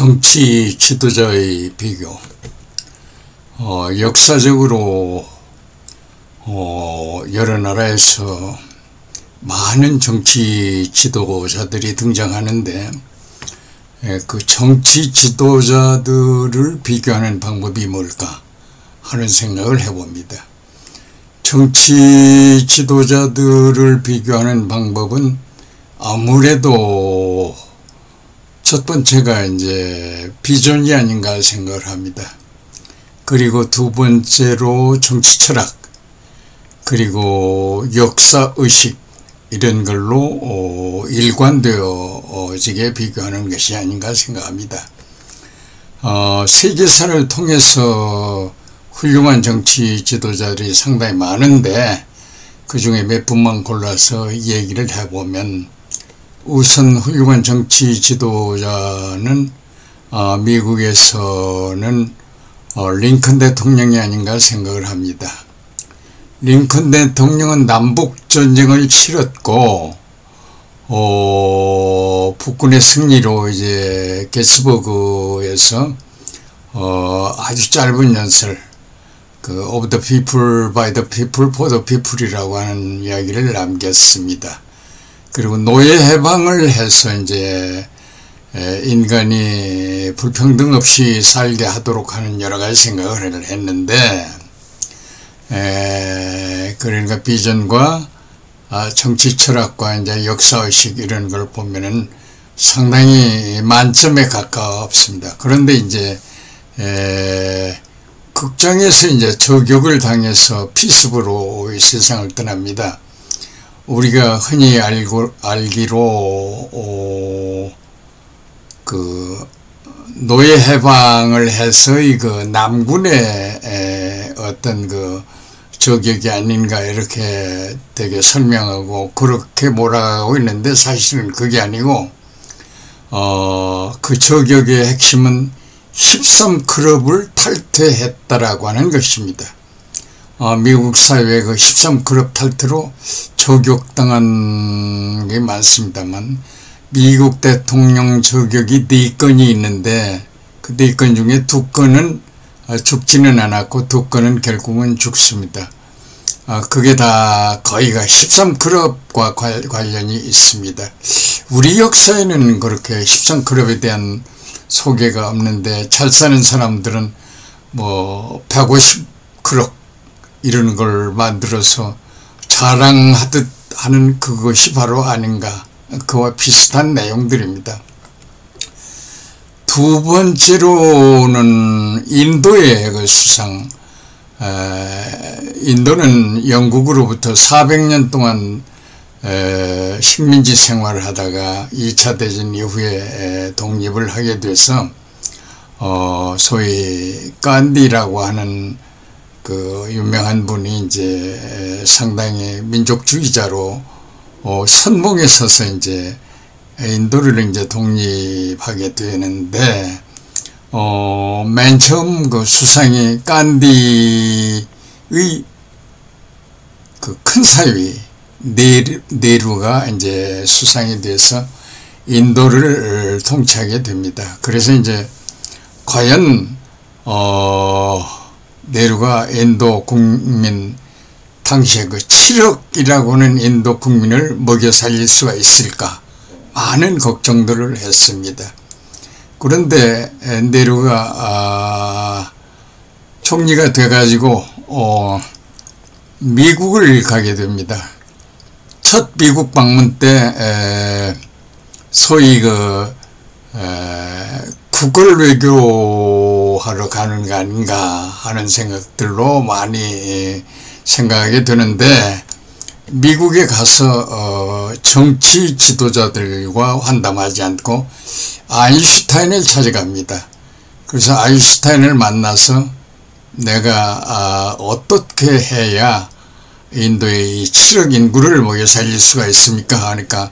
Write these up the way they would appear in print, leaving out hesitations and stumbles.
정치 지도자의 비교. 역사적으로 여러 나라에서 많은 정치 지도자들이 등장하는데 그 정치 지도자들을 비교하는 방법이 뭘까 하는 생각을 해봅니다. 정치 지도자들을 비교하는 방법은 아무래도 첫 번째가 이제 비전이 아닌가 생각을 합니다. 그리고 두 번째로 정치 철학, 그리고 역사의식, 이런 걸로 일관되어지게 비교하는 것이 아닌가 생각합니다. 세계사를 통해서 훌륭한 정치 지도자들이 상당히 많은데 그 중에 몇 분만 골라서 얘기를 해보면, 우선 훌륭한 정치 지도자는 미국에서는 링컨 대통령이 아닌가 생각을 합니다. 링컨 대통령은 남북전쟁을 치렀고 북군의 승리로 이제 게츠버그에서 아주 짧은 연설, 그 of the people, by the people, for the people이라고 하는 이야기를 남겼습니다. 그리고 노예 해방을 해서 이제 인간이 불평등 없이 살게 하도록 하는 여러 가지 생각을 했는데, 그러니까 비전과 정치 철학과 이제 역사의식 이런 걸 보면은 상당히 만점에 가깝습니다. 그런데 이제 극장에서 이제 저격을 당해서 피습으로 세상을 떠납니다. 우리가 흔히 알기로 그 노예 해방을 해서 그 남군의 어떤 그 저격이 아닌가 이렇게 되게 설명하고 그렇게 몰아가고 있는데, 사실은 그게 아니고 그 저격의 핵심은 13클럽을 탈퇴했다라고 하는 것입니다. 미국 사회에 그 13클럽 탈퇴로 저격당한 게 많습니다만, 미국 대통령 저격이 4건이 있는데 그 4건 중에 2건은 죽지는 않았고 2건은 결국은 죽습니다. 그게 다 거의가 13클럽과 관련이 있습니다. 우리 역사에는 그렇게 13클럽에 대한 소개가 없는데, 잘 사는 사람들은 뭐 150클럽 이런 걸 만들어서 자랑하듯 하는 그것이 바로 아닌가, 그와 비슷한 내용들입니다. 두 번째로는 인도의 그 수상. 인도는 영국으로부터 400년 동안 식민지 생활을 하다가 2차 대전 이후에 독립을 하게 돼서 소위 간디라고 하는 그 유명한 분이 이제 상당히 민족주의자로 선봉에 서서 이제 인도를 이제 독립하게 되는데, 맨 처음 그 수상이 간디의 그 큰 사위 네루가 이제 수상이 돼서 인도를 통치하게 됩니다. 그래서 이제 과연 네루가 인도 국민, 당시에 그 7억이라고 하는 인도 국민을 먹여 살릴 수가 있을까, 많은 걱정들을 했습니다. 그런데 네루가 총리가 돼가지고 미국을 가게 됩니다. 첫 미국 방문 때 소위 그 국걸 외교하러 가는 거 아닌가 하는 생각들로 많이 생각하게 되는데, 미국에 가서 정치 지도자들과 환담하지 않고 아인슈타인을 찾아갑니다. 그래서 아인슈타인을 만나서 내가 어떻게 해야 인도의 7억 인구를 먹여 살릴 수가 있습니까 하니까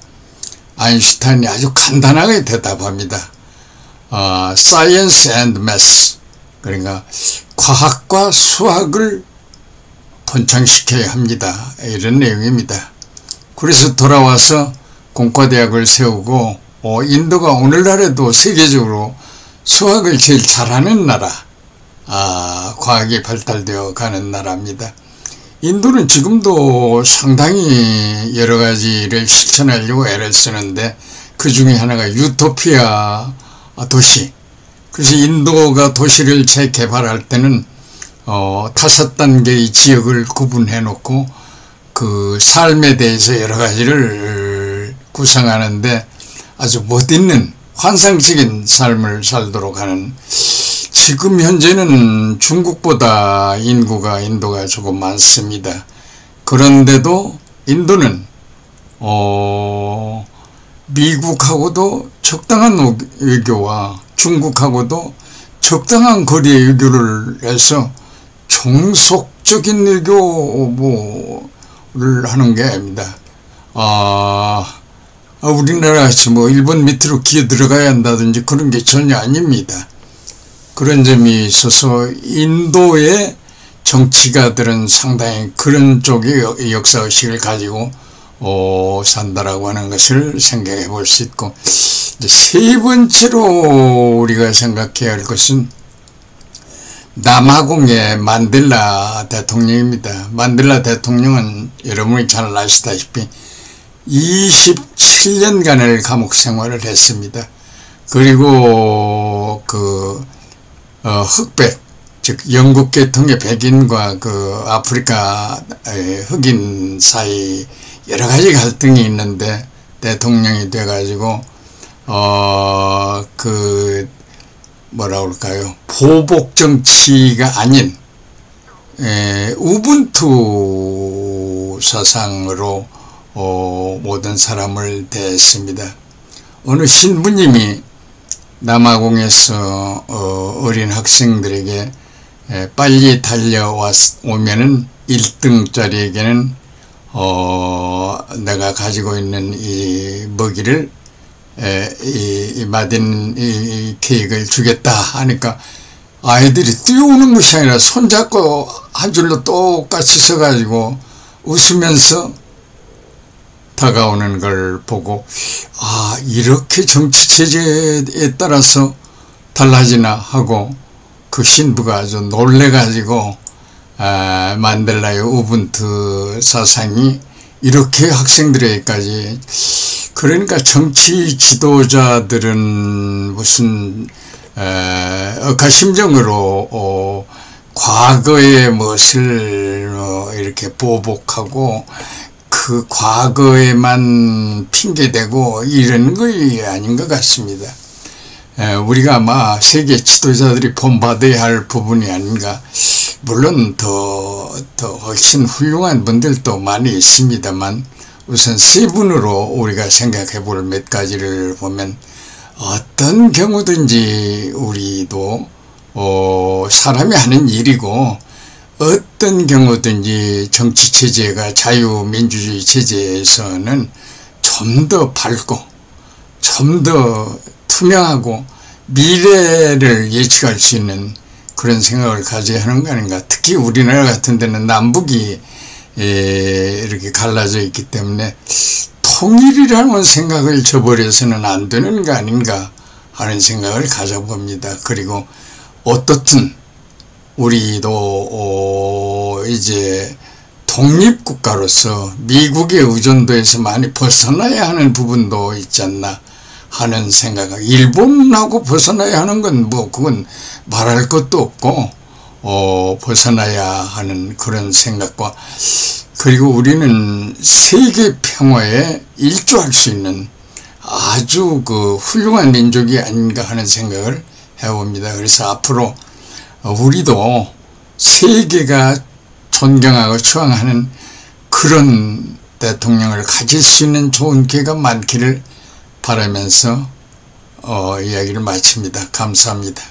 아인슈타인이 아주 간단하게 대답합니다. Science and Math, 그러니까 과학과 수학을 번창시켜야 합니다. 이런 내용입니다. 그래서 돌아와서 공과대학을 세우고 인도가 오늘날에도 세계적으로 수학을 제일 잘하는 나라, 과학이 발달되어 가는 나라입니다. 인도는 지금도 상당히 여러 가지를 실천하려고 애를 쓰는데 그 중에 하나가 유토피아 도시. 그래서 인도가 도시를 재개발할 때는 5단계의 지역을 구분해 놓고 그 삶에 대해서 여러 가지를 구성하는데 아주 멋있는 환상적인 삶을 살도록 하는, 지금 현재는 중국보다 인도가 조금 많습니다. 그런데도 인도는 미국하고도 적당한 외교와 중국하고도 적당한 거리의 외교를 해서 종속적인 외교를 하는 게 아닙니다. 우리나라 같이 뭐 일본 밑으로 기어 들어가야 한다든지 그런 게 전혀 아닙니다. 그런 점이 있어서 인도의 정치가들은 상당히 그런 쪽의 역사의식을 가지고 산다라고 하는 것을 생각해 볼 수 있고, 이제 세 번째로 우리가 생각해야 할 것은 남아공의 만델라 대통령입니다. 만델라 대통령은 여러분이 잘 아시다시피 27년간을 감옥 생활을 했습니다. 그리고 흑백, 즉 영국 계통의 백인과 아프리카 흑인 사이 여러 가지 갈등이 있는데 대통령이 돼가지고 뭐라 그럴까요? 보복 정치가 아닌 우분투 사상으로 모든 사람을 대했습니다. 어느 신부님이 남아공에서 어린 학생들에게 빨리 달려오면은 1등짜리에게는 내가 가지고 있는 이 먹이를 마딘 이 케이크를 주겠다 하니까 아이들이 뛰어오는 것이 아니라 손잡고 한 줄로 똑같이 서가지고 웃으면서 다가오는 걸 보고, 이렇게 정치 체제에 따라서 달라지나 하고 그 신부가 아주 놀래가지고 만델라의 우분투 사상이 이렇게 학생들에게까지, 그러니까 정치 지도자들은 무슨 억하심정으로 과거의 무엇을 이렇게 보복하고 그 과거에만 핑계대고 이런 것이 아닌 것 같습니다. 우리가 아마 세계 지도자들이 본받아야 할 부분이 아닌가. 물론 더 훨씬 훌륭한 분들도 많이 있습니다만 우선 세 분으로 우리가 생각해 볼 몇 가지를 보면, 어떤 경우든지 우리도 사람이 하는 일이고, 어떤 경우든지 정치체제가 자유민주주의 체제에서는 좀 더 밝고 좀 더 투명하고 미래를 예측할 수 있는 그런 생각을 가져야 하는 거 아닌가. 특히 우리나라 같은 데는 남북이 이렇게 갈라져 있기 때문에 통일이라는 생각을 저버려서는 안 되는 거 아닌가 하는 생각을 가져봅니다. 그리고 어떻든 우리도 이제 독립국가로서 미국의 의존도에서 많이 벗어나야 하는 부분도 있지 않나 하는 생각. 일본하고 벗어나야 하는 건 그건 말할 것도 없고 벗어나야 하는 그런 생각과, 그리고 우리는 세계 평화에 일조할 수 있는 아주 훌륭한 민족이 아닌가 하는 생각을 해봅니다. 그래서 앞으로 우리도 세계가 존경하고 추앙하는 그런 대통령을 가질 수 있는 좋은 기회가 많기를 바라면서 이야기를 마칩니다. 감사합니다.